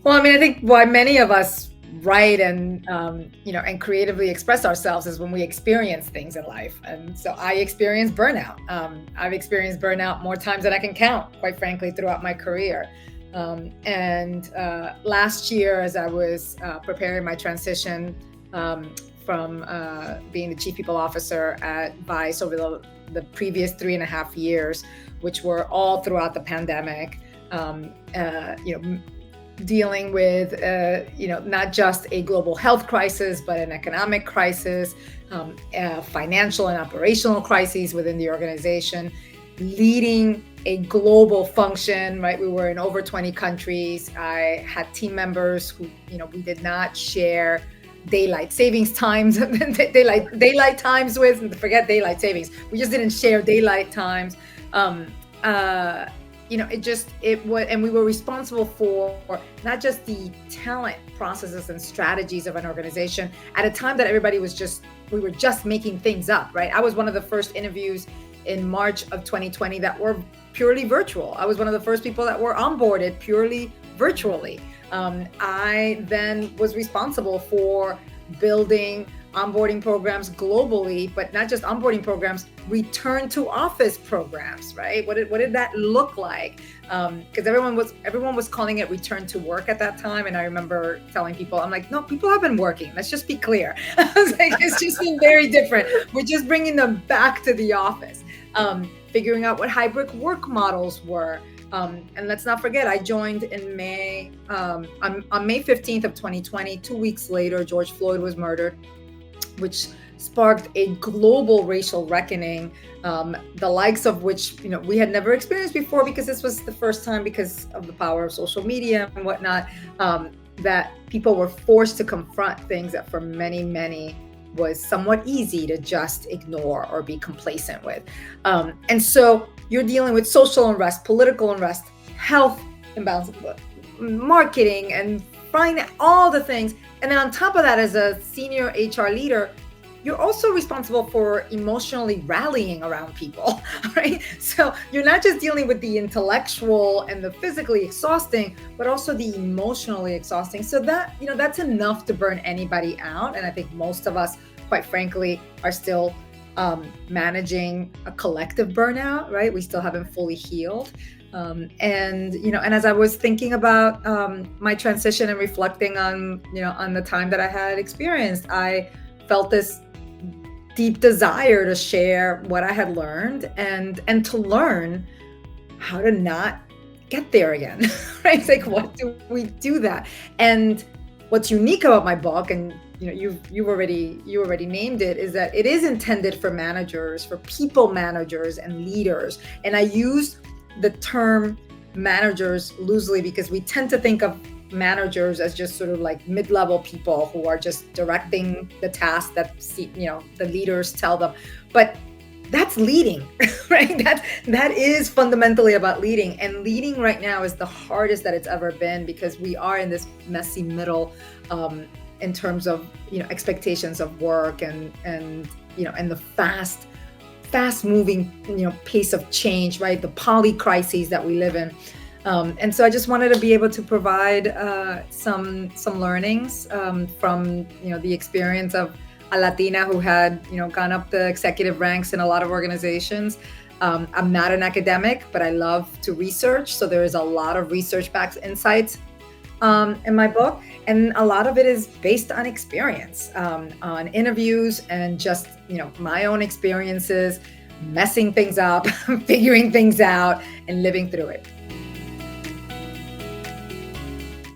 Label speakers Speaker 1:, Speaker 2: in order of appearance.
Speaker 1: Well, I mean, I think why many of us write and and creatively express ourselves is when we experience things in life. And so I experienced burnout. I've experienced burnout more times than I can count, quite frankly, throughout my career. And last year, as I was preparing my transition from being the chief people officer at Vice over the previous 3.5 years, which were all throughout the pandemic. Dealing with not just a global health crisis, but an economic crisis, financial and operational crises within the organization, leading a global function, right? We were in over 20 countries. I had team members who, we did not share daylight savings times, daylight times with, forget daylight savings. We just didn't share daylight times. It was, and we were responsible for not just the talent processes and strategies of an organization at a time that we were just making things up, right? I was one of the first interviews in March of 2020 that were purely virtual. I was one of the first people that were onboarded purely virtually. I then was responsible for building onboarding programs globally, but not just onboarding programs, return to office programs, right? What did that look like? Because everyone was calling it return to work at that time. And I remember telling people, I'm like, no, people have been working. Let's just be clear. I was like, it's just been very different. We're just bringing them back to the office, figuring out what hybrid work models were. And let's not forget, I joined in May, on May 15th of 2020. 2 weeks later, George Floyd was murdered, which sparked a global racial reckoning, the likes of which we had never experienced before, because this was the first time, because of the power of social media and whatnot, that people were forced to confront things that for many, many was somewhat easy to just ignore or be complacent with. And so you're dealing with social unrest, political unrest, health imbalance, marketing and finance, all the things. And then on top of that, as a senior HR leader, you're also responsible for emotionally rallying around people, right? So you're not just dealing with the intellectual and the physically exhausting, but also the emotionally exhausting. So that, that's enough to burn anybody out. And I think most of us, quite frankly, are still managing a collective burnout, right? We still haven't fully healed. And as I was thinking about my transition and reflecting on the time that I had experienced, I felt this deep desire to share what I had learned and to learn how to not get there again. Right? It's like, what do we do that? And what's unique about my book, and you already named it, is that it is intended for managers, for people managers and leaders. And I use the term managers loosely because we tend to think of managers as just sort of like mid-level people who are just directing the tasks that the leaders tell them. But that's leading, right? That is fundamentally about leading. And leading right now is the hardest that it's ever been, because we are in this messy middle in terms of expectations of work and the fast moving pace of change, right? The poly crises that we live in. And so I just wanted to be able to provide some learnings from the experience of a Latina who had gone up the executive ranks in a lot of organizations. I'm not an academic, but I love to research. So there is a lot of research-backed insights in my book, and a lot of it is based on experience, on interviews and just my own experiences, messing things up, figuring things out, and living through it.